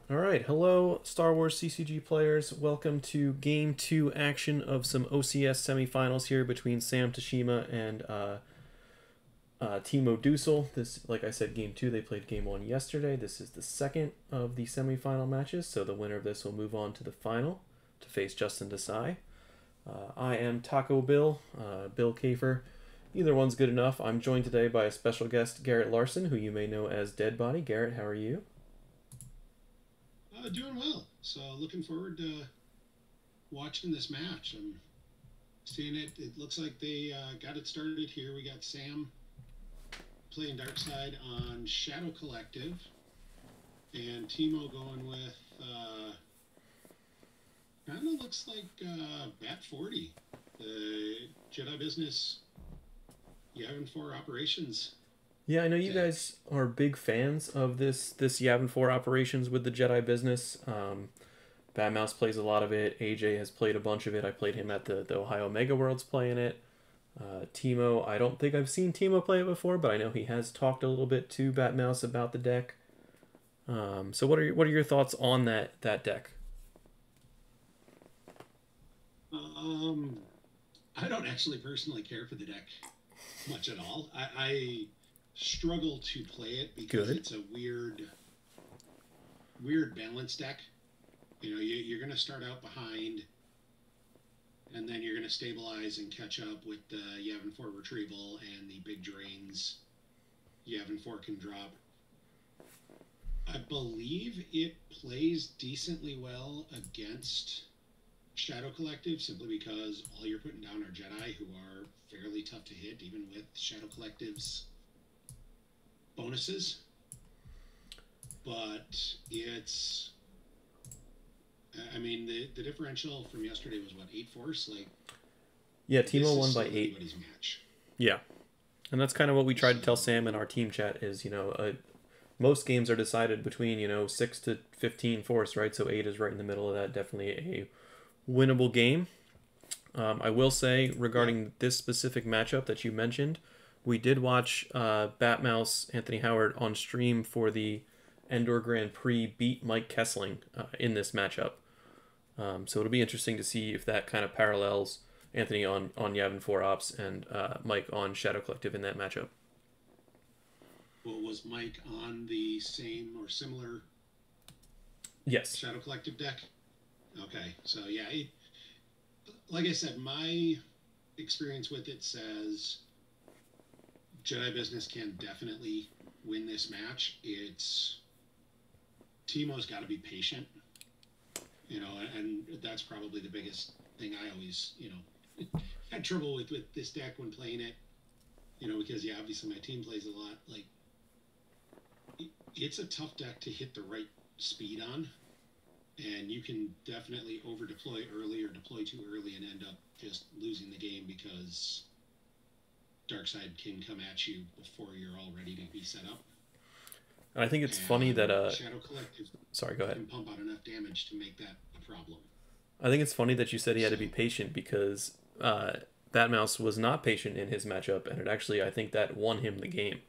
All right, hello Star Wars CCG players. Welcome to Game 2 action of some OCS semifinals here between Sam Tashima and Timo Dusel. This, like I said, Game 2. They played Game 1 yesterday. This is the second of the semifinal matches, so the winner of this will move on to the final to face Justin Desai. I am Taco Bill, Bill Kafer. Either one's good enough. I'm joined today by a special guest, Garrett Larson, who you may know as Dead Body. Garrett, how are you? Doing well. So looking forward to watching this match. I'm seeing it. It looks like they got it started here. We got Sam playing Dark Side on Shadow Collective, and Timo going with kind of looks like Bat 40, the Jedi Business Yavin 4 Operations. Yeah, I know you guys are big fans of this Yavin 4 operations with the Jedi business. Bad Mouse plays a lot of it. AJ has played a bunch of it. I played him at the Ohio Mega Worlds playing it. Timo, I don't think I've seen Timo play it before, but I know he has talked a little bit to Bat Mouse about the deck. So what are your thoughts on that deck? Um, I don't actually personally care for the deck much at all. I struggle to play it because Good. it's a weird balance deck. You know, you're going to start out behind, and then you're going to stabilize and catch up with the Yavin 4 retrieval and the big drains Yavin 4 can drop. I believe it plays decently well against Shadow Collective simply because all you're putting down are Jedi who are fairly tough to hit, even with Shadow Collective's bonuses. But it's, I mean, the differential from yesterday was what, 8 force? Like, Yeah, this Timo is won by still 8. anybody's match. Yeah, and that's kind of what we tried to tell So, Sam in our team chat is, most games are decided between, 6 to 15 force, right? So 8 is right in the middle of that. Definitely a winnable game. I will say yeah. regarding this specific matchup that you mentioned, we did watch Batmouse Anthony Howard on stream for the Endor Grand Prix beat Mike Kessling in this matchup. So it'll be interesting to see if that kind of parallels Anthony on Yavin 4 Ops and Mike on Shadow Collective in that matchup. Well, was Mike on the same or similar Yes. Shadow Collective deck? Okay, so yeah, like I said, my experience with it says Jedi Business can definitely win this match. It's Timo's got to be patient, you know, and that's probably the biggest thing I always, had trouble with this deck when playing it, because yeah, obviously my team plays a lot. Like, it's a tough deck to hit the right speed on, and you can definitely over deploy early or deploy too early and end up just losing the game because Darkseid can come at you before you're all ready to be set up. And I think it's funny that And Shadow Collective sorry, go ahead. can pump out enough damage to make that a problem. I think it's funny that you said he had to be So, patient because Batmouse was not patient in his matchup, and it actually I think that won him the game.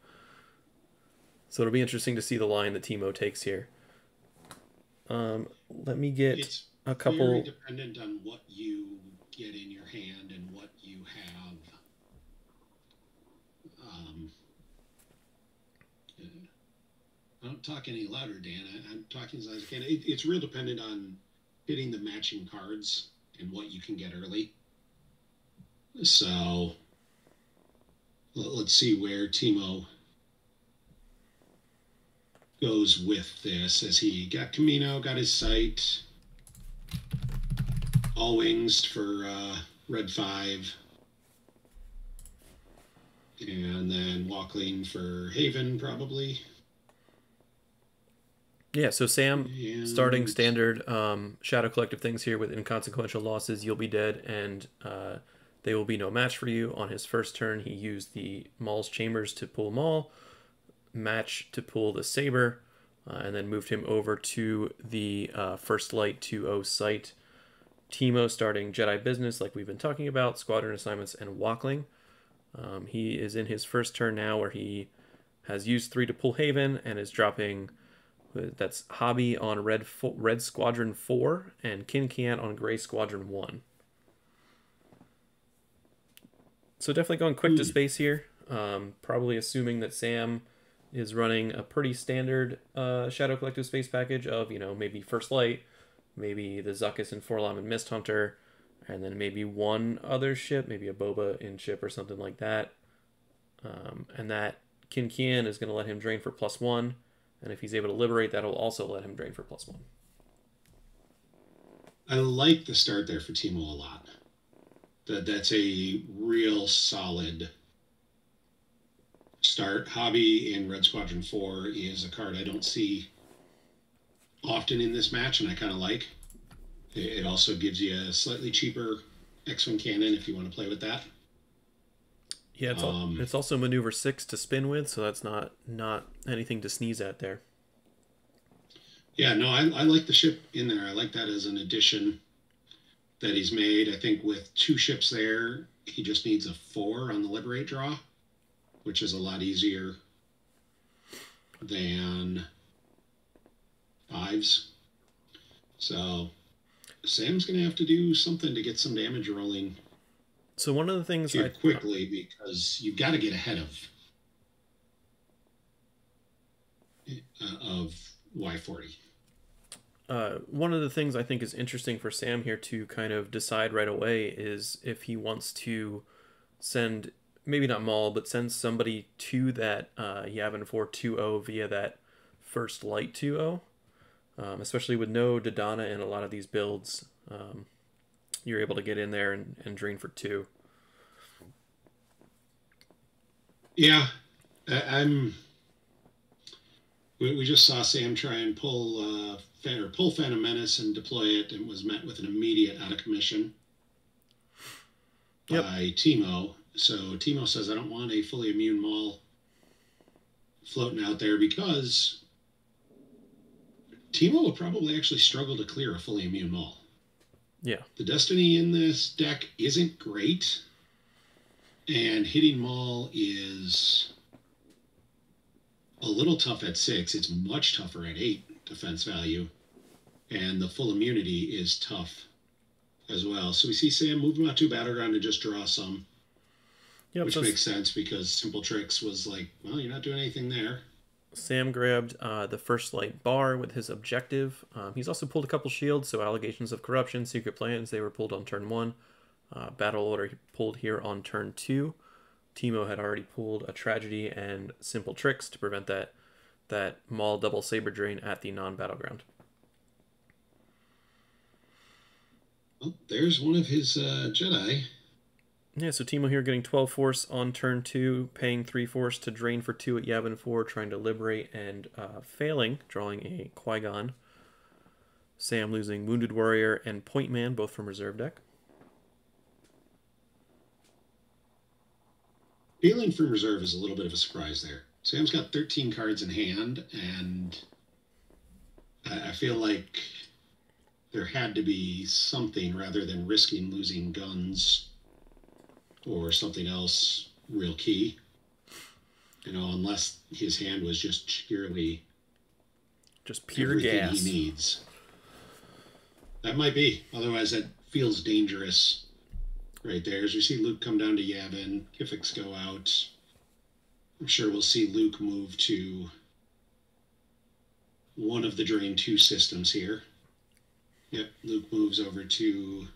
So it'll be interesting to see the line that Timo takes here. Let me get it's a very couple. dependent on what you get in your hand and what you have. Um, I don't talk any louder, Dan. I'm talking as loud as I can. It's real dependent on hitting the matching cards and what you can get early. So let's see where Timo goes with this as he got Camino, got his sight, all wings for red 5, and then Walkling for Haven probably. Yeah, so Sam starting And standard Shadow Collective things here with inconsequential losses. You'll be dead, and they will be no match for you. On his first turn, he used the Maul's Chambers to pull Maul, match to pull the Saber, and then moved him over to the First Light 2-0 site. Timo starting Jedi Business, like we've been talking about, Squadron Assignments, and Walkling. He is in his first turn now where he has used 3 to pull Haven and is dropping That's Hobby on Red Squadron 4 and Kin Kian on Gray Squadron 1. So definitely going quick to space here. Probably assuming that Sam is running a pretty standard ShadowCollective space package of, maybe First Light, maybe the Zuckuss and Forlom and Mist Hunter, and then maybe one other ship, maybe a Boba in ship or something like that. And that Kin Kian is going to let him drain for +1, and if he's able to liberate, that'll also let him drain for +1. I like the start there for Teemo a lot. That's a real solid start. Hobby in Red Squadron 4 is a card I don't see often in this match, and I kind of like. It also gives you a slightly cheaper X-Wing cannon if you want to play with that. Yeah, it's also maneuver 6 to spin with, so that's not anything to sneeze at there. Yeah, no, I like the ship in there. I like that as an addition that he's made. I think with 2 ships there, he just needs a 4 on the Liberate draw, which is a lot easier than 5s. So Sam's going to have to do something to get some damage rolling. So one of the things here quickly, because you've got to get ahead of Y40. One of the things I think is interesting for Sam here to kind of decide right away is if he wants to send, maybe not Maul, but send somebody to that Yavin 4 2-0 via that First Light 2-0. Especially with no Dodonna in a lot of these builds, you're able to get in there and drain for 2. Yeah, we just saw Sam try and pull Phantom Menace and deploy it, and was met with an immediate out of commission by Teemo. So Teemo says, I don't want a fully immune Maul floating out there, because Teemo will probably actually struggle to clear a fully immune Maul. Yeah. The Destiny in this deck isn't great, and hitting Maul is a little tough at 6. It's much tougher at 8 defense value, and the full immunity is tough as well. So we see Sam move him out to Battleground to just draw some, which makes sense, because Simple Tricks was like, well, you're not doing anything there. Sam grabbed the First Light bar with his objective. He's also pulled a couple shields, so Allegations of Corruption, Secret Plans, they were pulled on turn 1. Battle Order pulled here on turn 2. Teemo had already pulled a Tragedy and Simple Tricks to prevent that Maul double saber drain at the non-battleground. Well, there's one of his Jedi. Yeah, so Teemo here getting 12 force on turn 2, paying 3 force to drain for 2 at Yavin 4, trying to liberate and failing, drawing a Qui-Gon. Sam losing Wounded Warrior and Point Man, both from reserve deck. Feeling from reserve is a little bit of a surprise there. Sam's got 13 cards in hand, and I feel like there had to be something rather than risking losing guns or something else real key. Unless his hand was just pure gas he needs. That might be. Otherwise, that feels dangerous right there. As we see Luke come down to Yavin, Kifix go out. I'm sure we'll see Luke move to one of the Drain 2 systems here. Yep, Luke moves over to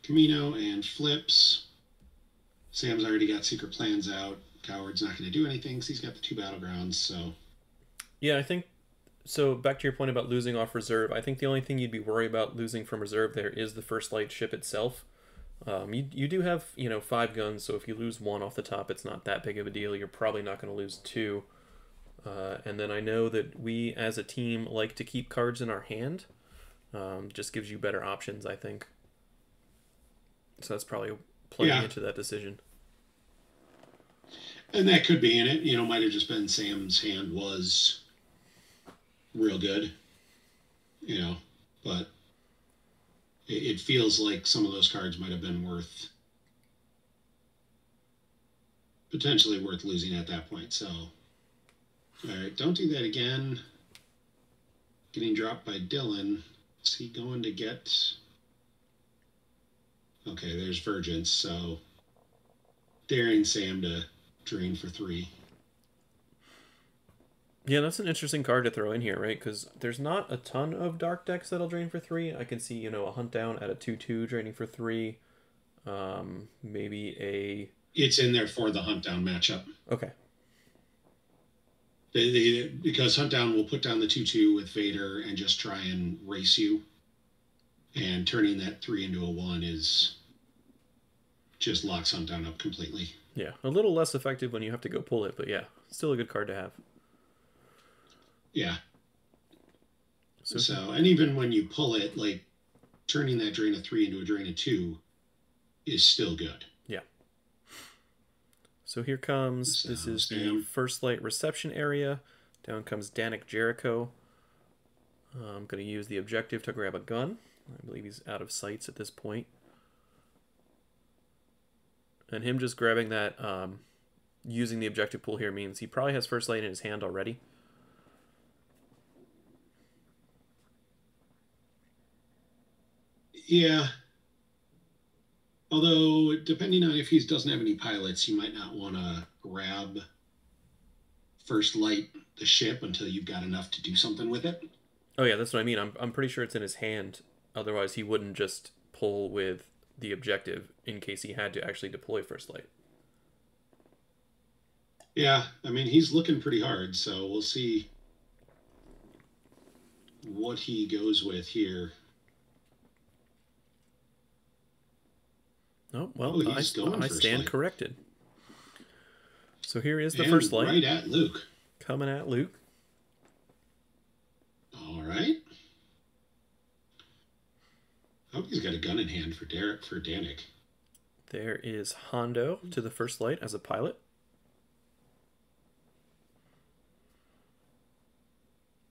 Camino and flips. Sam's already got Secret Plans out. Coward's not going to do anything because he's got the 2 battlegrounds, so... Yeah, I think... So, back to your point about losing off reserve, I think the only thing you'd be worried about losing from reserve there is the First Light ship itself. You do have, 5 guns, so if you lose 1 off the top, it's not that big of a deal. You're probably not going to lose 2. And then I know that we, as a team, like to keep cards in our hand. Just gives you better options, I think. So that's probably playing into that decision. And that could be in it. Might have just been Sam's hand was real good. But it feels like some of those cards might have been potentially worth losing at that point. So, all right, don't do that again. getting dropped by Dillen. Is he going to get... Okay, there's Vergence, so daring Sam to drain for 3. Yeah, that's an interesting card to throw in here, right? Because there's not a ton of dark decks that'll drain for 3. I can see, you know, a Hunt Down at a 2/2 draining for 3. Maybe a... It's in there for the Hunt Down matchup. Okay. Because Hunt Down will put down the 2/2 with Vader and just try and race you. And turning that 3 into a 1 is... just locks Hunt Down up completely. Yeah, a little less effective when you have to go pull it, but yeah, still a good card to have. Yeah. So, and even when you pull it, like, turning that drain of 3 into a drain of 2 is still good. Yeah. So here comes, this is the First Light reception area. Down comes Danik Jericho. I'm going to use the objective to grab a gun. I believe he's out of sights at this point. And him just grabbing that, using the objective pool here means he probably has First Light in his hand already. Yeah. Although, depending on if he doesn't have any pilots, you might not want to grab First Light the ship until you've got enough to do something with it. Oh yeah, that's what I mean. I'm pretty sure it's in his hand. Otherwise, he wouldn't just pull with the objective in case he had to actually deploy First Light. Yeah, I mean, he's looking pretty hard, so we'll see what he goes with here. Oh, well, I stand corrected. So here is the and First Light. Right at Luke. Coming at Luke. All right. I hope he's got a gun in hand for Danik. There is Hondo to the First Light as a pilot.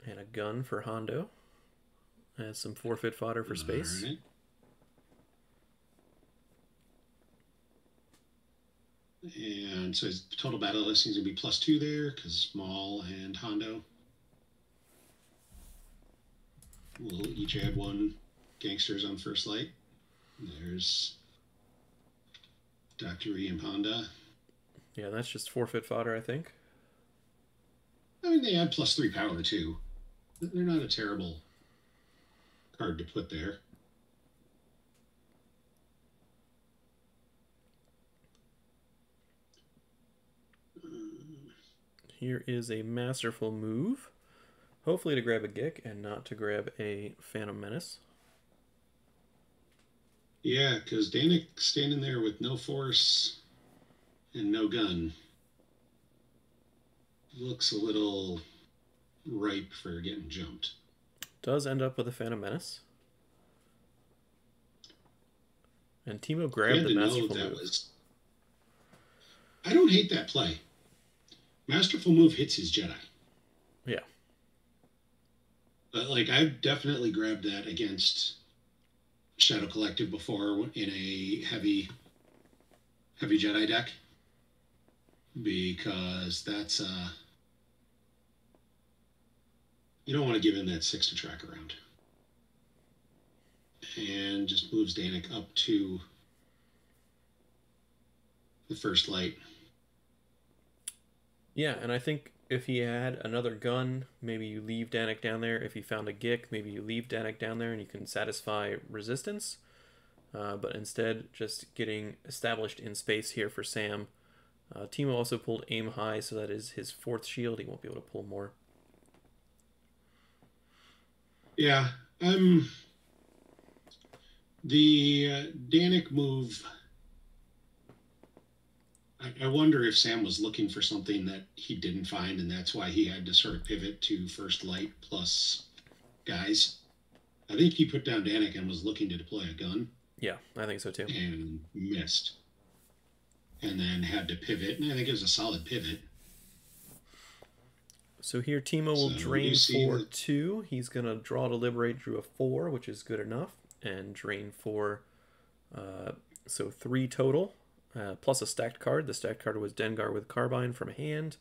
And a gun for Hondo. And some forfeit fodder for space. All right. And so his total battle listing is going to be +2 there, because Maul and Hondo will each add 1 gangsters on First Light. There's Dr. E and Ponda. Yeah, that's just forfeit fodder, I think. I mean, they add +3 power, too. They're not a terrible card to put there. Here is a masterful move. Hopefully to grab a Gick and not to grab a Phantom Menace. Yeah, because Danik standing there with no force and no gun looks a little ripe for getting jumped. Does end up with a Phantom Menace. And Teemo grabbed the masterful move. I don't hate that play. Masterful move hits his Jedi. Yeah. But, like, I've definitely grabbed that against ShadowCollective before in a heavy Jedi deck. Because that's, you don't want to give him that 6 to track around. And just moves Danik up to the First Light. Yeah, and I think if he had another gun, maybe you leave Danik down there. If he found a Gick, maybe you leave Danik down there and you can satisfy resistance. But instead, just getting established in space here for Sam. Teemo also pulled Aim High, so that is his 4th shield. He won't be able to pull more. Yeah, the Danik move... I wonder if Sam was looking for something that he didn't find, and that's why he had to sort of pivot to First Light plus guys. I think he put down Danik and was looking to deploy a gun. Yeah, I think so too. And missed. And then had to pivot, and I think it was a solid pivot. So here Teemo will drain for 2. He's going to draw to liberate, drew a 4, which is good enough. And drain for, so 3 total. Plus a stacked card. The stacked card was Dengar with Carbine from hand.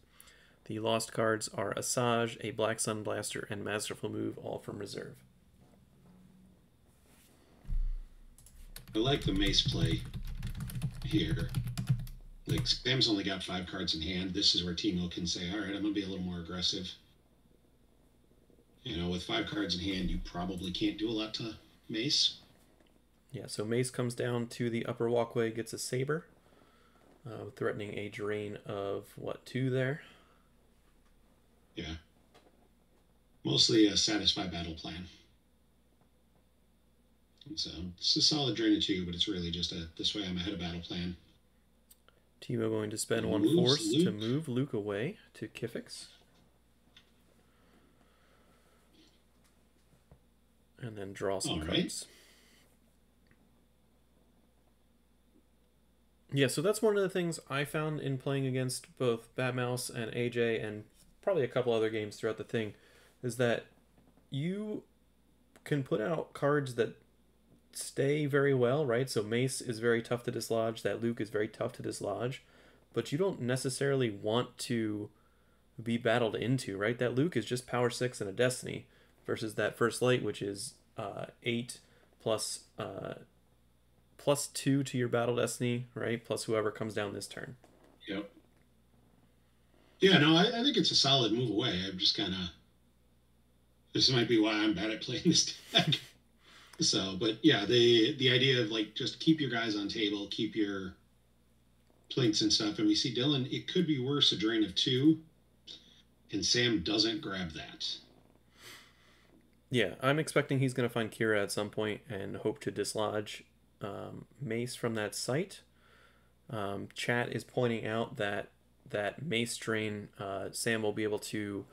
The lost cards are Asajj, a Black Sun Blaster, and Masterful Move, all from reserve. I like the Mace play here. Like, Sam's only got 5 cards in hand. This is where Teemo can say, all right, I'm going to be a little more aggressive. You know, with 5 cards in hand, you probably can't do a lot to Mace. Yeah, so Mace comes down to the upper walkway, gets a Saber, threatening a drain of, 2 there? Yeah. Mostly a satisfy battle plan. And so, it's a solid drain of 2, but it's really just this way I'm ahead of battle plan. Teemo going to spend 1 force to move Luke away to Kifix. And then draw some cards. Yeah, so that's one of the things I found in playing against both Batmouse and AJ and probably a couple other games throughout the thing, is that you can put out cards that stay very well, right? So Mace is very tough to dislodge, that Luke is very tough to dislodge, but you don't necessarily want to be battled into, right? That Luke is just power 6 and a Destiny, versus that First Light, which is 8 plus 2 to your battle Destiny, right? Plus whoever comes down this turn. Yep. Yeah, no, I think it's a solid move away. I'm just kind of... This might be why I'm bad at playing this deck. So, but yeah, the idea of, like, just keep your guys on table, keep your plinks and stuff. And we see Dillen, it could be worse, a drain of 2, and Sam doesn't grab that. Yeah, I'm expecting he's going to find Kira at some point and hope to dislodge Mace from that site. Chat is pointing out that Mace drain, Sam will be able to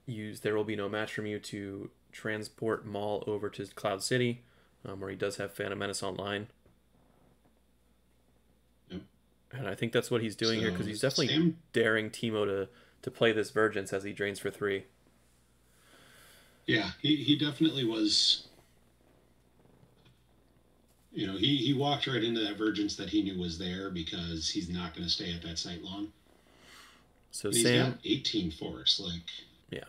use There Will Be No Match from You to transport Maul over to Cloud City, where he does have Phantom Menace online. Yep. And I think that's what he's doing here, because he's definitely daring Teemo to play this Vergence as he drains for 3. Yeah, he definitely was. You know, he walked right into that Vergence that he knew was there, because he's not going to stay at that site long. So and Sam, he's got 18 force, like... Yeah.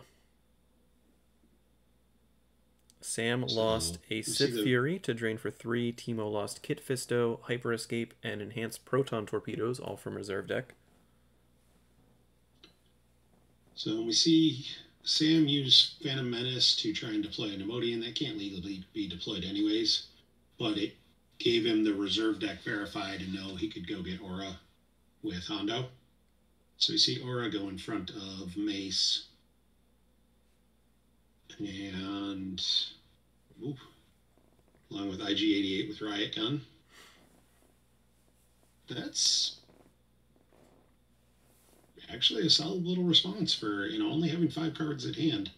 Sam lost a Sith Fury to drain for 3. Teemo lost Kit Fisto, Hyper Escape, and Enhanced Proton Torpedoes, all from reserve deck. So we see Sam use Phantom Menace to try and deploy an Emodian that can't legally be deployed anyways, but it gave him the reserve deck verified to know he could go get Aura with Hondo. So we see Aura go in front of Mace. And along with IG-88 with Riot Gun. That's actually a solid little response for, you know, only having 5 cards at hand.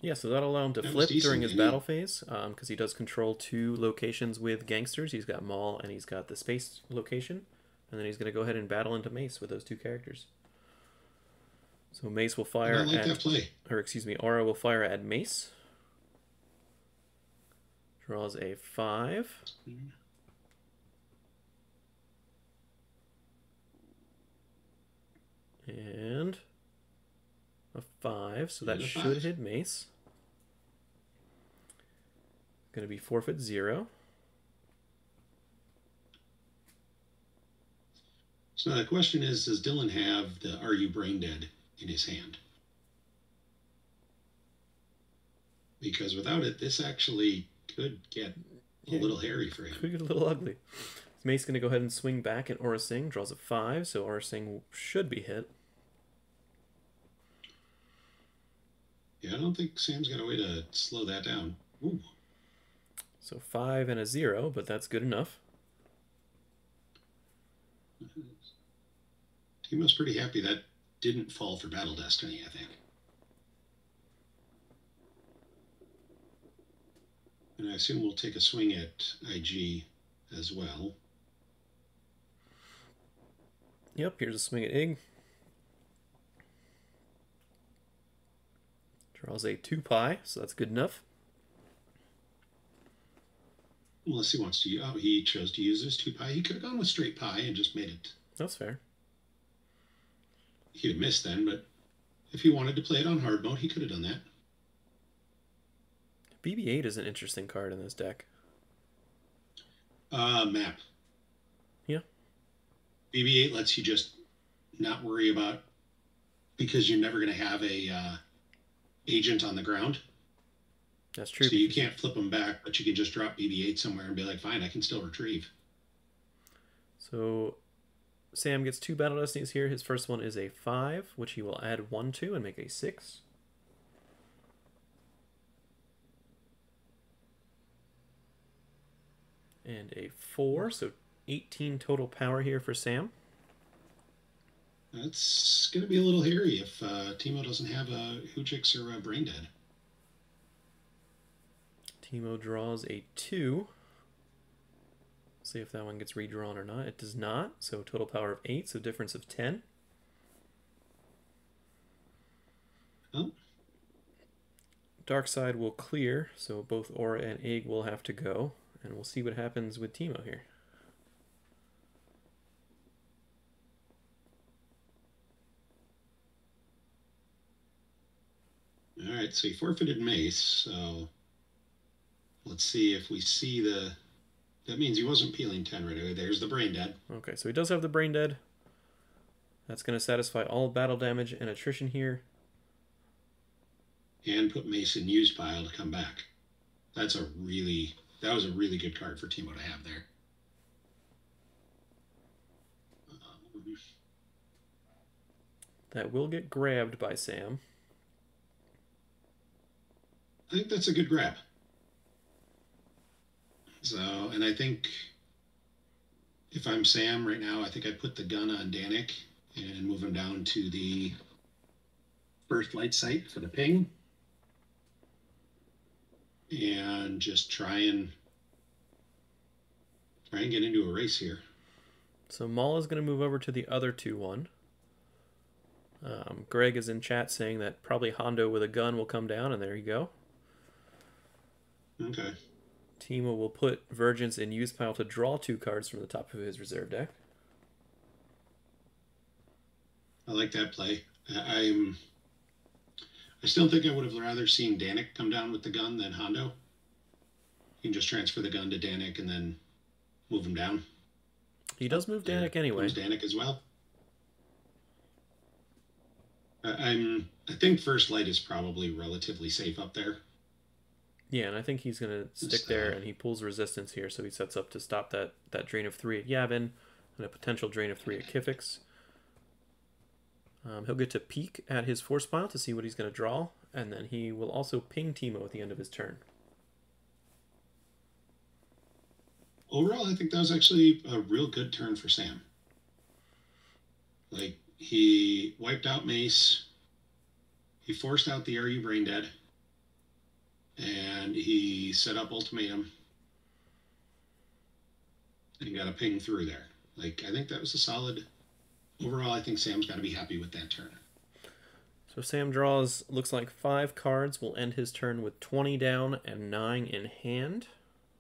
Yeah, so that'll allow him to flip during his battle phase, because he does control 2 locations with gangsters. He's got Maul and he's got the space location. And then he's going to go ahead and battle into Mace with those 2 characters. So Mace will fire Aura will fire at Mace. Draws a 5. And a 5, so that should hit Mace. Going to be forfeit 0. So the question is, does Dillen have the Are You Brain Dead in his hand? Because without it, this actually could get a little hairy for him. Could get a little ugly. Mace going to go ahead and swing back, and Aura Singh draws a 5, so Aura Singh should be hit. Yeah, I don't think Sam's got a way to slow that down. Ooh. So 5 and a 0, but that's good enough. Teemo's pretty happy that didn't fall for Battle Destiny, I think. And I assume we'll take a swing at IG as well. Yep, here's a swing at Ig. Draws a 2 pi, so that's good enough. Unless he wants to... Oh, he chose to use his 2 pi. He could have gone with straight pi and just made it... That's fair. he'd have missed then, but if he wanted to play it on hard mode, he could have done that. BB-8 is an interesting card in this deck. Map. Yeah. BB-8 lets you just not worry about, because you're never going to have a agent on the ground. That's true. So you can't flip them back, but you can just drop BB-8 somewhere and be like, fine, I can still retrieve. So Sam gets 2 Battle Destinies here. His first one is a 5, which he will add 1 to and make a 6. And a 4, so 18 total power here for Sam. That's going to be a little hairy if Timo doesn't have a Hoochix or a Brain Dead. Timo draws a 2. See if that one gets redrawn or not. It does not, so total power of 8, so difference of 10. Oh. Dark side will clear, so both Aura and Egg will have to go, and we'll see what happens with Timo here. All right, so he forfeited Mace, so let's see if we see the... That means he wasn't peeling 10 right away. There's the Brain Dead. Okay, so he does have the Brain Dead. That's going to satisfy all battle damage and attrition here. And put Mace in use pile to come back. That was a really good card for Timo to have there. That will get grabbed by Sam. I think that's a good grab. So, and I think if I'm Sam right now, I think I'd put the gun on Danik and move him down to the first light site for the ping. And just try and get into a race here. So Maul is going to move over to the other 2-1. Greg is in chat saying that probably Hondo with a gun will come down, and there you go. Okay. Timo will put Virgins in use pile to draw 2 cards from the top of his reserve deck. I like that play. I still think I would have rather seen Danik come down with the gun than Hondo. You can just transfer the gun to Danik and then move him down. He does move Danik anyway. Moves Danik as well. I think first light is probably relatively safe up there. Yeah, and I think he's going to stick there, and he pulls resistance here, so he sets up to stop that drain of 3 at Yavin and a potential drain of 3 at Kifix. He'll get to peek at his force pile to see what he's going to draw, and then he will also ping Timo at the end of his turn. Overall, I think that was actually a real good turn for Sam. Like, he wiped out Mace, he forced out the Are You Brain Dead, and he set up Ultimatum and got a ping through there. Like, I think that was a solid... Overall, I think Sam's got to be happy with that turn. So Sam draws, looks like 5 cards. Will end his turn with 20 down and 9 in hand.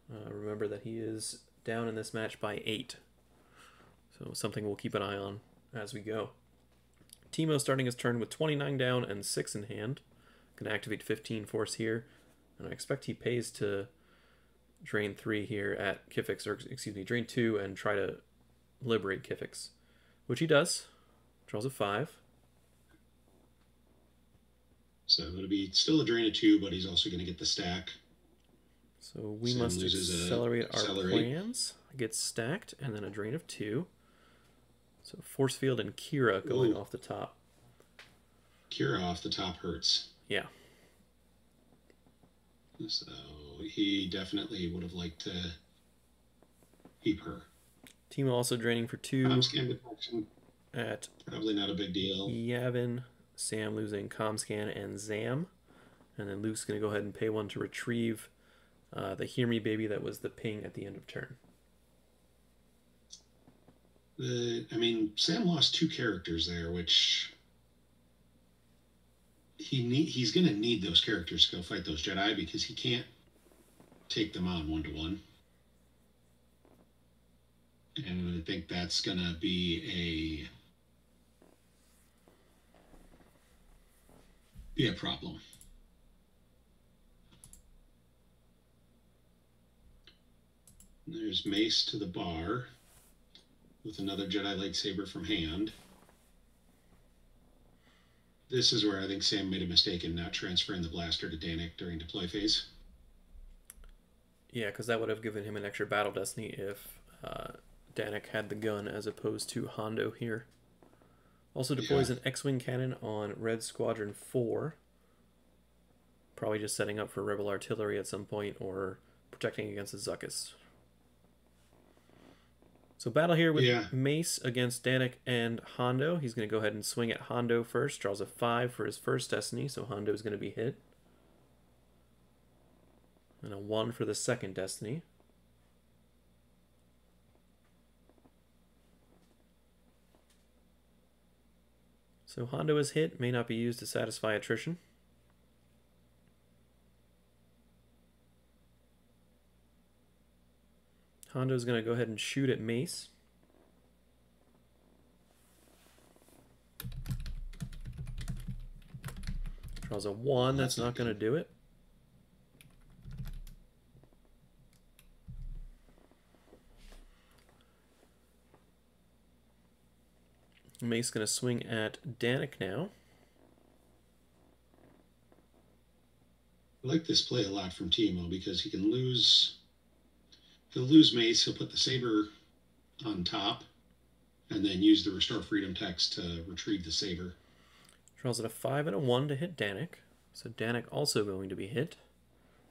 Remember that he is down in this match by 8. So something we'll keep an eye on as we go. Timo starting his turn with 29 down and 6 in hand. Going to activate 15 force here. And I expect he pays to drain 3 here at Kifix, or excuse me, drain 2 and try to liberate Kifix. Which he does. Draws a 5. So it'll be still a drain of 2, but he's also going to get the stack. So we must accelerate our plans. Gets stacked, and then a drain of 2. So Force Field and Kira going off the top. Kira off the top hurts. Yeah. So he definitely would have liked to keep her. Timo also draining for 2 at probably not a big deal. Yavin, Sam losing Comscan and Zam. And then Luke's going to go ahead and pay 1 to retrieve the Hear Me Baby that was the ping at the end of turn. Sam lost 2 characters there, which he's going to need those characters to go fight those Jedi because he can't take them on 1-to-1. And I think that's going to be be a problem. There's Mace to the bar with another Jedi lightsaber from hand. This is where I think Sam made a mistake in not transferring the blaster to Danik during deploy phase. Yeah, because that would have given him an extra battle destiny if Danik had the gun as opposed to Hondo here. Also deploys an X-Wing cannon on Red Squadron 4. Probably just setting up for Rebel artillery at some point or protecting against the Zuckuss. So battle here with Mace against Danik and Hondo. He's going to go ahead and swing at Hondo first. Draws a 5 for his first destiny, so Hondo is going to be hit. And a 1 for the second destiny. So Hondo is hit, may not be used to satisfy attrition. Hondo's going to go ahead and shoot at Mace. Draws a 1, that's not going to do it. Mace going to swing at Danik now. I like this play a lot from Timo because he can lose. He'll lose Mace. He'll put the saber on top, and then use the Restore Freedom text to retrieve the saber. Draws it a 5 and a 1 to hit Danik. So Danik also going to be hit.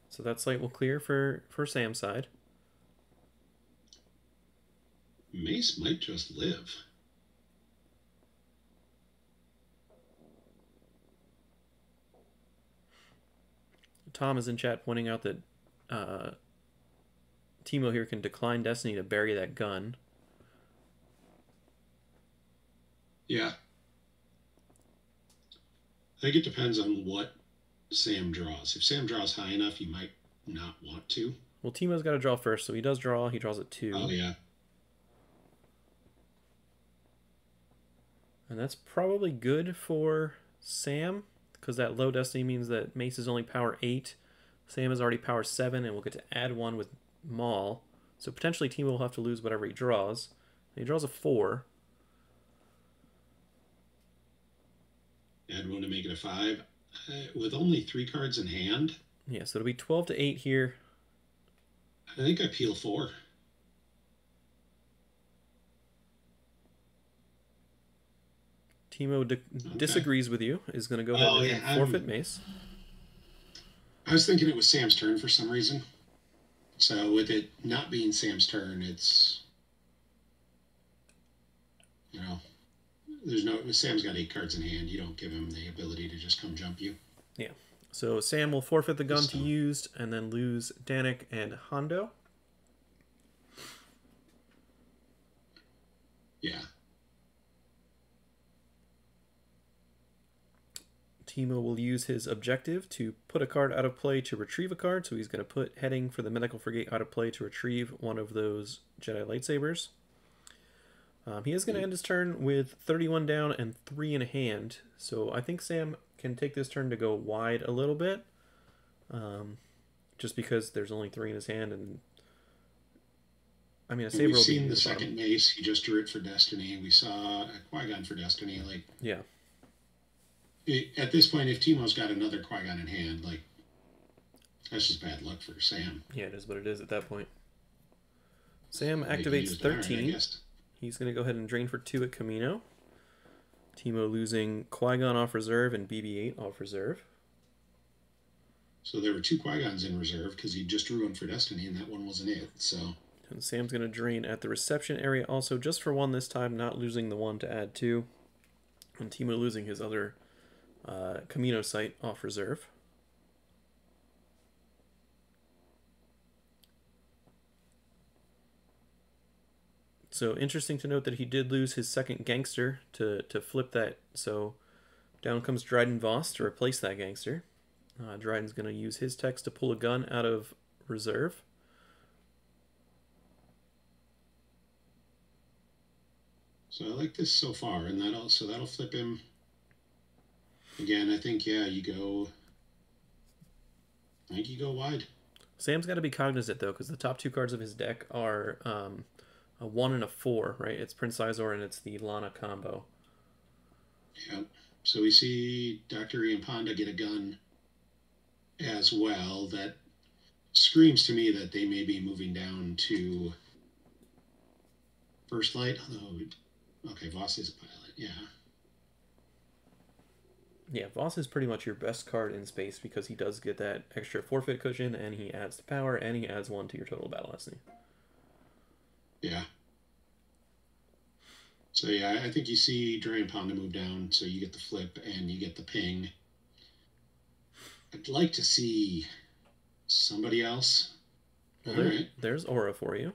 So that slate will clear for Sam's side. Mace might just live. Tom is in chat pointing out that Timo here can decline Destiny to bury that gun. Yeah. I think it depends on what Sam draws. If Sam draws high enough, he might not want to. Well, Timo's got to draw first, so he does draw. He draws a 2. Oh, yeah. And that's probably good for Sam, because that low Destiny means that Mace is only power 8. Sam is already power 7, and we'll get to add 1 with Maul. So potentially Timo will have to lose whatever he draws. And he draws a 4. Add 1 to make it a 5. With only 3 cards in hand. Yeah, so it'll be 12 to 8 here. I think I peel 4. Timo disagrees with you. Is going to go ahead and forfeit Mace. I was thinking it was Sam's turn for some reason. So with it not being Sam's turn, it's, you know, there's no, Sam's got 8 cards in hand. You don't give him the ability to just come jump you. Yeah. So Sam will forfeit the gun to used and then lose Danik and Hondo. Yeah. Timo will use his objective to put a card out of play to retrieve a card. So he's going to put Heading for the Medical Frigate out of play to retrieve one of those Jedi lightsabers. He is going to end his turn with 31 down and 3 in hand. So I think Sam can take this turn to go wide a little bit. Just because there's only 3 in his hand. And I mean, a saber will be we've seen the second Mace. He just drew it for Destiny. We saw a Qui-Gon for Destiny. Like, yeah. At this point, if Timo's got another Qui-Gon in hand, like, that's just bad luck for Sam. Yeah, it is what it is at that point. Sam activates 13. He's going to go ahead and drain for 2 at Camino. Timo losing Qui-Gon off reserve and BB-8 off reserve. So there were 2 Qui-Gons in reserve because he just drew one for Destiny and that one wasn't it. So. And Sam's going to drain at the reception area also just for 1 this time, not losing the 1 to add 2. And Timo losing his other Camino site off reserve. So interesting to note that he did lose his second gangster to flip that. So down comes Dryden Voss to replace that gangster. Dryden's going to use his text to pull a gun out of reserve. So I like this so far, and that'll flip him. Again, I think you go. I think you go wide. Sam's got to be cognizant though, because the top two cards of his deck are a 1 and a 4, right? It's Prince Izor and it's the Lana combo. Yeah. So we see Dr. Ian Ponda get a gun as well. That screams to me that they may be moving down to First Light. Although, okay, Voss is a pilot. Yeah. Yeah, Voss is pretty much your best card in space because he does get that extra forfeit cushion and he adds the power and he adds 1 to your total battle destiny. Yeah. So yeah, I think you see Drain Ponda move down, so you get the flip and you get the ping. I'd like to see somebody else. Well, there's Aura for you.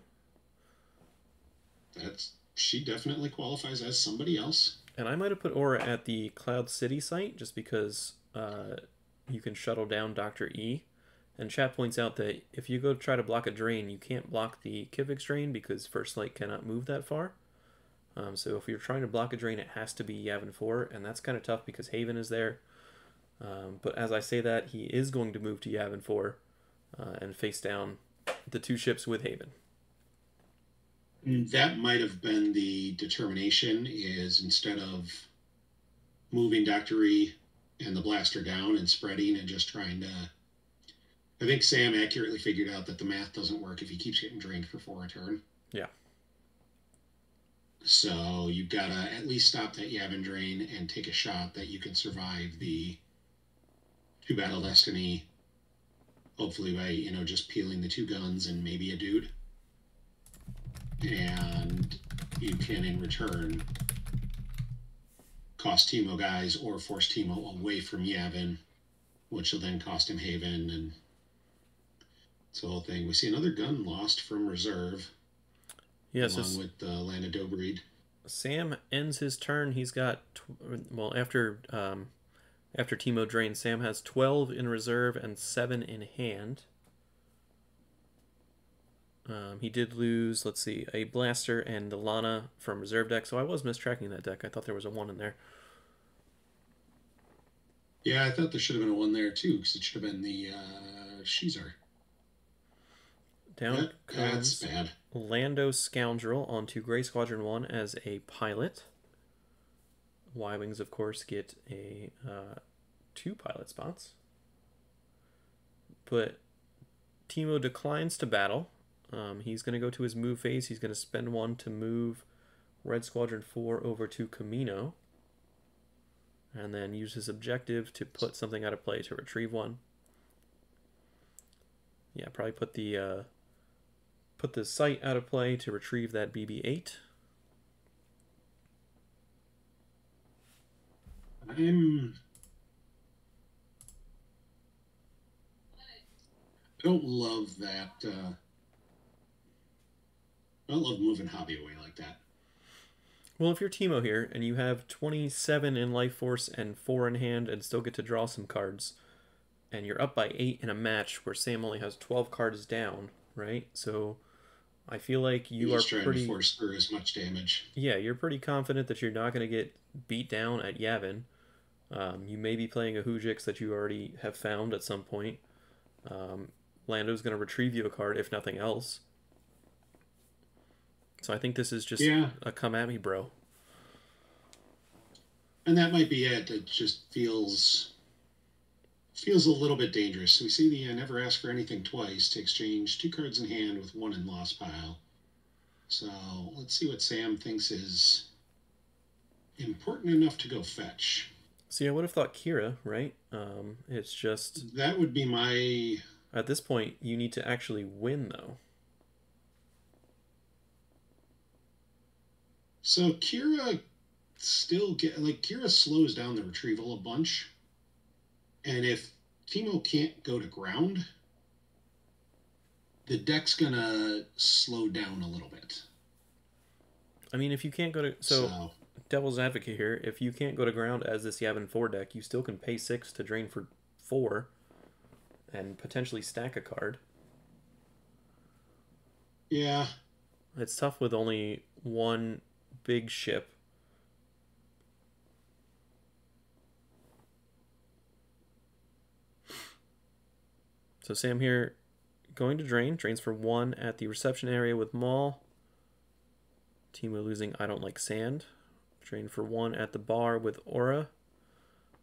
She definitely qualifies as somebody else. And I might have put Aura at the Cloud City site just because you can shuttle down Dr. E. And chat points out that if you go try to block a drain, you can't block the Kivix drain because First Light cannot move that far. So if you're trying to block a drain, it has to be Yavin 4, and that's kind of tough because Haven is there. But as I say that, he is going to move to Yavin 4 and face down the 2 ships with Haven. That might have been the determination, is instead of moving Dr. E and the blaster down and spreading and just trying to... I think Sam accurately figured out that the math doesn't work if he keeps getting drained for 4 a turn. Yeah. So you've got to at least stop that Yavin drain and take a shot that you can survive the 2 battle destiny, hopefully by, just peeling the 2 guns and maybe a dude. And you can, in return, cost Teemo guys or force Teemo away from Yavin, which will then cost him Haven, and it's the whole thing. We see another gun lost from reserve, along with Lana Dobreed. Sam ends his turn. He's got, after Teemo drains, Sam has 12 in reserve and 7 in hand. He did lose, let's see, a Blaster and the Lana from reserve deck, so I was mistracking that deck. I thought there was a 1 in there. Yeah, I thought there should have been a 1 there too, because it should have been the Shizar. Down comes that's bad. Lando Scoundrel onto Grey Squadron 1 as a pilot. Y-Wings, of course, get a 2 pilot spots. But Teemo declines to battle. He's going to go to his move phase. He's going to spend 1 to move Red Squadron 4 over to Camino. And then use his objective to put something out of play to retrieve 1. Yeah, probably put the sight out of play to retrieve that BB-8. I don't love that. I don't love moving Hobby away like that. Well, if you're Teemo here and you have 27 in life force and 4 in hand and still get to draw some cards, and you're up by 8 in a match where Sam only has 12 cards down, right? So I feel like you are trying to force through as much damage. Yeah, you're pretty confident that you're not going to get beat down at Yavin. You may be playing a Hujix that you already have found at some point. Lando's going to retrieve you a card, if nothing else. So I think this is just a come at me, bro. And that might be it. It just feels a little bit dangerous. We see the never ask for anything twice to exchange 2 cards in hand with 1 in lost pile. So let's see what Sam thinks is important enough to go fetch. See, I would have thought Kira, right? It's just... That would be my... At this point, you need to actually win, though. So Kira Kira slows down the retrieval a bunch. And if Teemo can't go to ground, the deck's gonna slow down a little bit. I mean, if you can't go to... So, devil's advocate here, if you can't go to ground as this Yavin 4 deck, you still can pay 6 to drain for 4 and potentially stack a card. Yeah. It's tough with only 1 big ship. So Sam here going to drain. Drains for 1 at the reception area with Maul. Teemo losing I Don't Like Sand. Drain for 1 at the bar with Aura.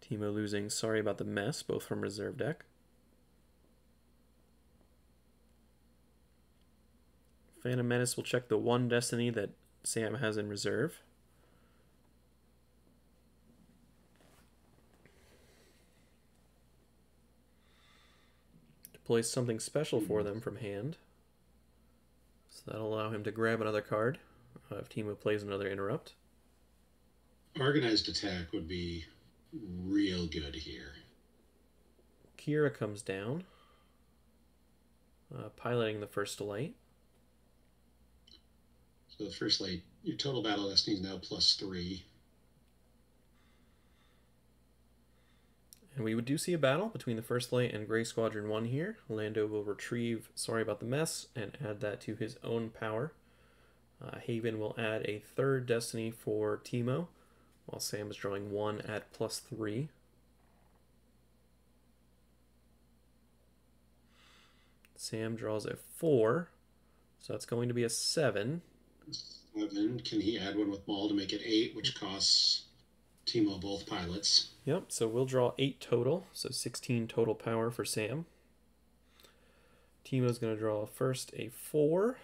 Teemo losing Sorry About the Mess, both from reserve deck. Phantom Menace will check the 1 Destiny that Sam has in reserve. Deploys something special for them from hand. So that'll allow him to grab another card if Teemo plays another Interrupt. Organized attack would be real good here. Kira comes down, piloting the First Light. So the First Light, your total battle destiny is now +3. And we do see a battle between the First Light and Grey Squadron 1 here. Lando will retrieve Sorry About the Mess and add that to his own power. Haven will add a 3rd Destiny for Teemo, while Sam is drawing 1 at +3. Sam draws a 4, so that's going to be a 7. 7. Can he add 1 with Maul to make it 8, which costs Teemo both pilots? Yep, so we'll draw 8 total, so 16 total power for Sam. Teemo's going to draw first a 4.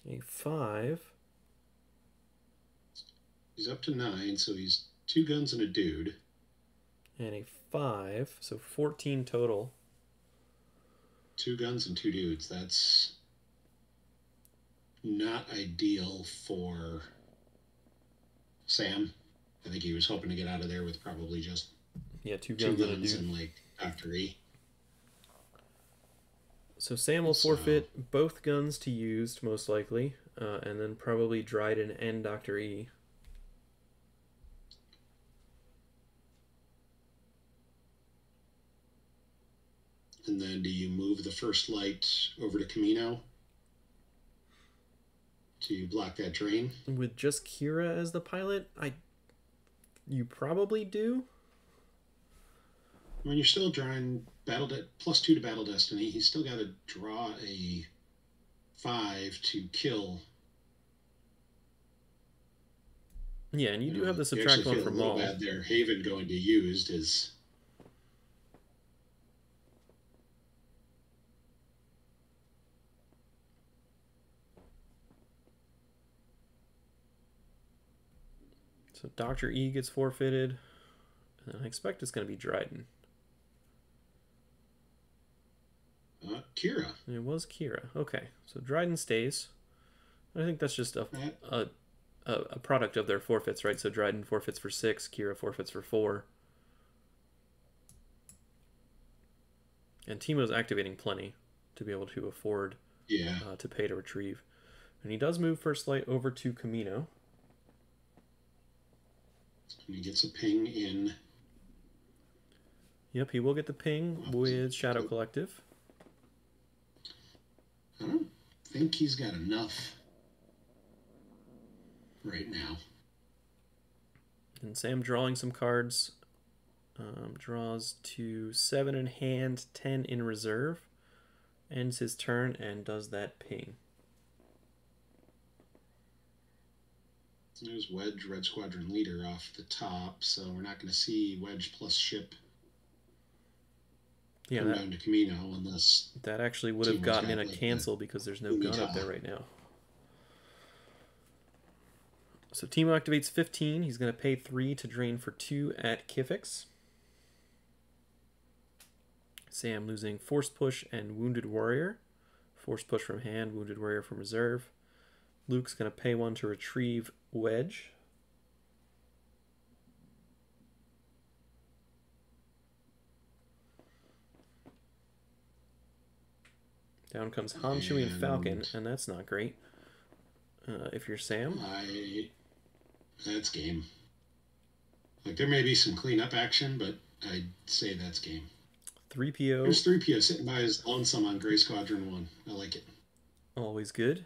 A 5. He's up to 9, so he's 2 guns and a dude. And a 5, so 14 total. 2 guns and 2 dudes. That's not ideal for Sam. I think he was hoping to get out of there with probably just 2 guns and a dude. And like Dr. E. So Sam will forfeit both guns to used, most likely, and then probably Dryden and Dr. E. And then do you move the First Light over to Camino to block that drain? With just Kira as the pilot, you probably do. I mean, you're still drawing +2 to Battle Destiny. He's still got to draw a 5 to kill. Yeah, and you do have the subtract 1 from Maul. Bad there. Haven going to used is. So Dr. E gets forfeited, and I expect it's going to be Dryden. Kira. It was Kira. Okay, so Dryden stays. I think that's just a product of their forfeits, right? So Dryden forfeits for 6, Kira forfeits for 4. And Teemo's activating plenty to be able to afford to pay to retrieve. And he does move First Light over to Camino. And he gets a ping in. Yep, he will get the ping with ShadowCollective. I don't think he's got enough right now. And Sam drawing some cards. Draws to 7 in hand, 10 in reserve. Ends his turn and does that ping. There's Wedge, Red Squadron leader off the top, so we're not going to see Wedge plus ship come down to Camino unless... That actually would have gotten in a cancel because there's no gun up there right now. So Teemo activates 15. He's going to pay 3 to drain for 2 at Kifix. Sam losing Force Push and Wounded Warrior. Force Push from hand, Wounded Warrior from reserve. Luke's going to pay 1 to retrieve Wedge. Down comes Han, Chewie, and Falcon, and that's not great. If you're Sam. That's game. Like, there may be some cleanup action, but I'd say that's game. 3PO. There's 3PO sitting by his lonesome on Grey Squadron 1. I like it. Always good.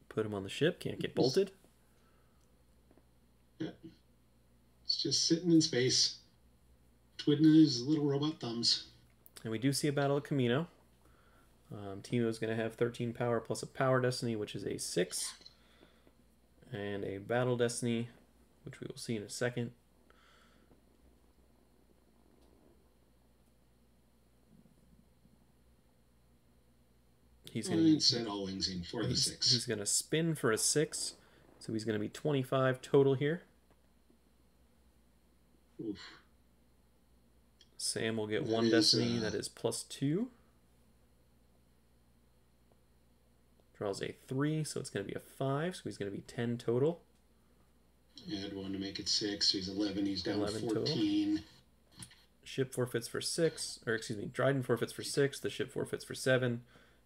Put him on the ship. Can't get bolted. Yeah. It's just sitting in space. twiddling his little robot thumbs. And we do see a battle of Camino. Teemo's going to have 13 power plus a power destiny, which is a 6. And a battle destiny, which we will see in a second. He's going to set all wings in for the 6. He's going to spin for a 6. So he's going to be 25 total here. Oof. Sam will get one destiny that is +2. Draws a 3, so it's going to be a 5, so he's going to be 10 total. Add 1 to make it 6, so he's 11. He's down 11 14. Total. Ship forfeits for 6, or excuse me, Dryden forfeits for 6, the ship forfeits for 7.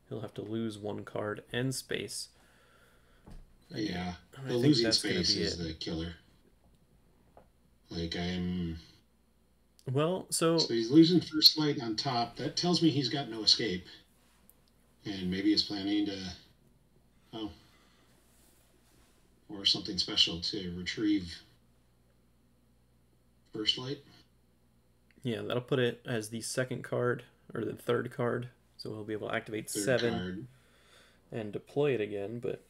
He'll have to lose 1 card and space. Yeah, the losing space is the killer. Like, Well, so he's losing first light on top. That tells me he's got no escape. And maybe he's planning to... or something special to retrieve first light. Yeah, that'll put it as the second card, or the third card. So we'll be able to activate 7 and deploy it again, but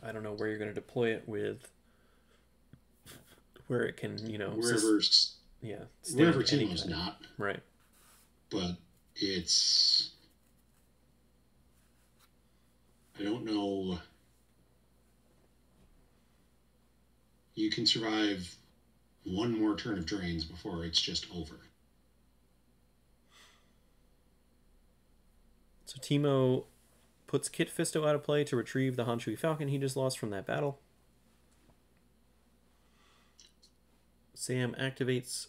I don't know where you're going to deploy it with, where it can, wherever Teemo's not. Right. But it's... I don't know... You can survive 1 more turn of drains before it's just over. So Teemo puts Kit Fisto out of play to retrieve the Han Chui Falcon he just lost from that battle. Sam activates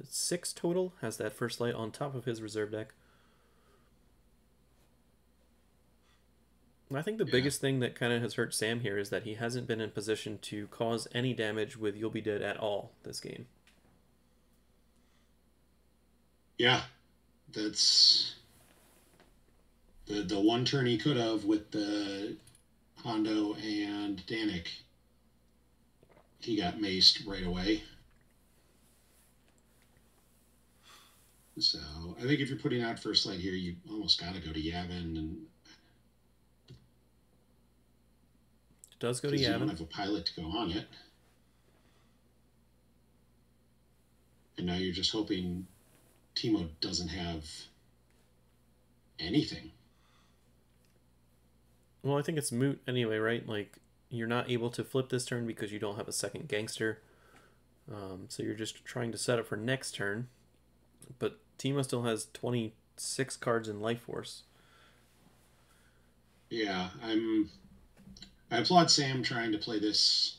6 total, has that first light on top of his reserve deck. I think the biggest thing that kind of has hurt Sam here is that he hasn't been in position to cause any damage with You'll Be Dead at all this game. Yeah, that's the one turn he could have with the Hondo and Danik. He got maced right away. So I think if you're putting out first light here, you almost got to go to Yavin, and it does go to Yavin. You don't have a pilot to go on it, and now you're just hoping Teemo doesn't have anything. Well, I think it's moot anyway, right? Like, you're not able to flip this turn because you don't have a second gangster. So you're just trying to set up for next turn. But Teemo still has 26 cards in Life Force. Yeah, I applaud Sam trying to play this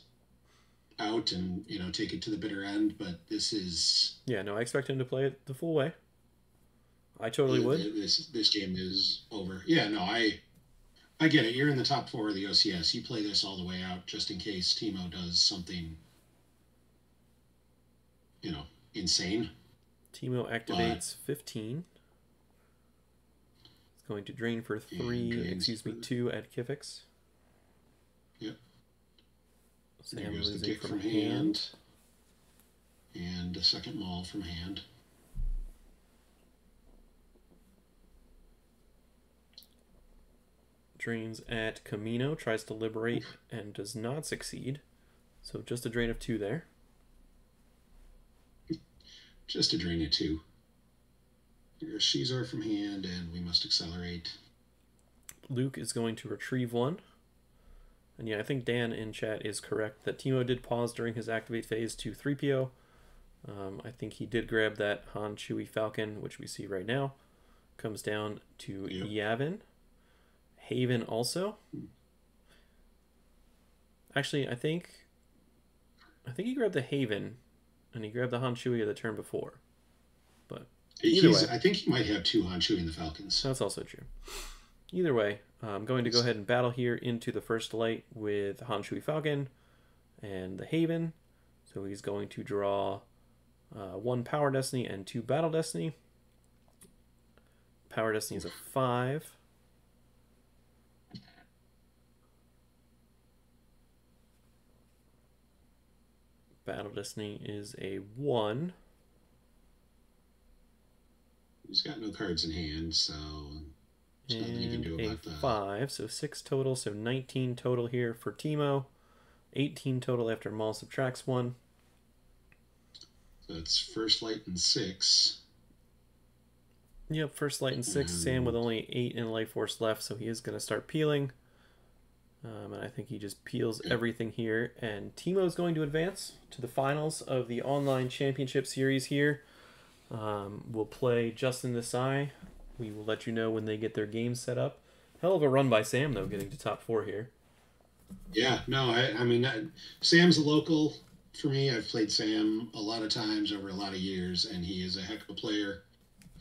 out and, take it to the bitter end, but this is... Yeah, no, I expect him to play it the full way. I totally would. This game is over. Yeah, no, I get it. You're in the top 4 of the OCS. You play this all the way out just in case Teemo does something, insane. Teemo activates 15. It's going to drain for 2 at Kifix. Yep. Sam there goes the losing kick from hand. And a second maul from hand. Drains at Camino, tries to liberate and does not succeed. So just a drain of 2 there. Just a drain of 2. Here's Shizar from hand, and we must accelerate. Luke is going to retrieve 1. And yeah, I think Dan in chat is correct that Teemo did pause during his activate phase to 3PO. I think he did grab that Han Chewie Falcon, which we see right now. Comes down to Yavin. Haven also. Actually, I think he grabbed the Haven, and he grabbed the Han Chewie of the turn before. But either way, I think he might have 2 Han Chewie in the Falcons. That's also true. Either way, I'm going to go ahead and battle here into the first light with Han Chewie Falcon and the Haven. So he's going to draw 1 Power Destiny and 2 Battle Destiny. Power Destiny is a 5. Battle Destiny is a 1. He's got no cards in hand, so there's nothing you can And do a about that. 5, so 6 total, so 19 total here for Timo. 18 total after Maul subtracts 1. So it's first light and 6. Yep, first light and 6. Sam with only 8 in life force left, so he is going to start peeling. And I think he just peels everything here. And Timo is going to advance to the finals of the online championship series here. We'll play Justin Desai. We will let you know when they get their games set up. Hell of a run by Sam, though, getting to top 4 here. Yeah, no, I mean, Sam's a local for me. I've played Sam a lot of times over a lot of years, and he is a heck of a player.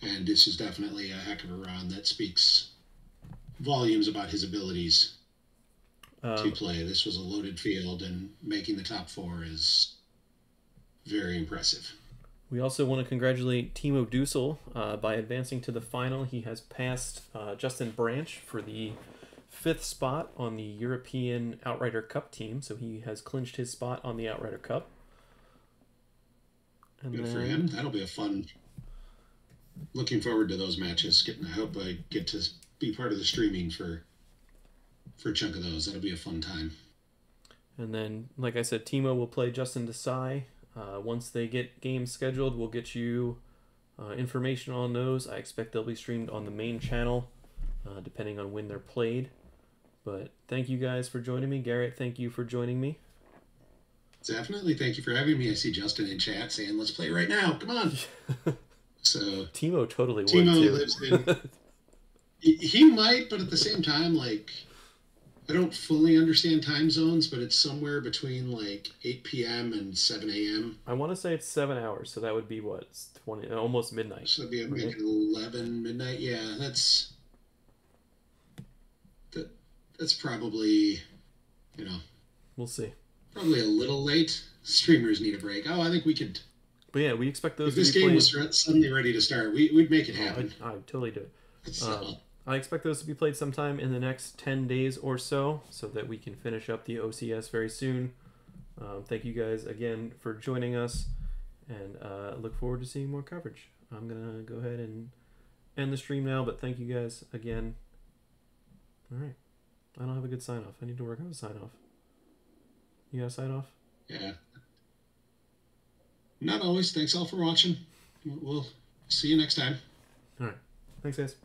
And this is definitely a heck of a run that speaks volumes about his abilities to play. This was a loaded field, and making the top 4 is very impressive. We also want to congratulate Timo Dusel by advancing to the final. He has passed Justin Branch for the 5th spot on the European Outrider Cup team, so he has clinched his spot on the Outrider Cup. And good for him. That'll be a fun. Looking forward to those matches. I hope I get to be part of the streaming for a chunk of those. That'll be a fun time. And then, like I said, Timo will play Justin Desai. Once they get games scheduled, we'll get you information on those. I expect they'll be streamed on the main channel, depending on when they're played. But thank you guys for joining me. Garrett, thank you for joining me. Definitely. Thank you for having me. I see Justin in chat saying, let's play right now. Come on. So Timo totally would, Timo too. lives in... He might, but at the same time, like... I don't fully understand time zones, but it's somewhere between like 8 p.m. and 7 a.m. I want to say it's 7 hours, so that would be what? 20, almost midnight. So it'd be right? 11 midnight. Yeah, that's probably, We'll see. Probably a little late. Streamers need a break. Oh, I think we could. But yeah, we expect those. If this game was suddenly ready to start, we'd make it happen. I totally do. I expect those to be played sometime in the next 10 days or so that we can finish up the OCS very soon. Thank you guys again for joining us, and look forward to seeing more coverage. I'm going to go ahead and end the stream now, but thank you guys again. All right. I don't have a good sign-off. I need to work on a sign-off. You got a sign-off? Yeah. Not always. Thanks all for watching. We'll see you next time. All right. Thanks, guys.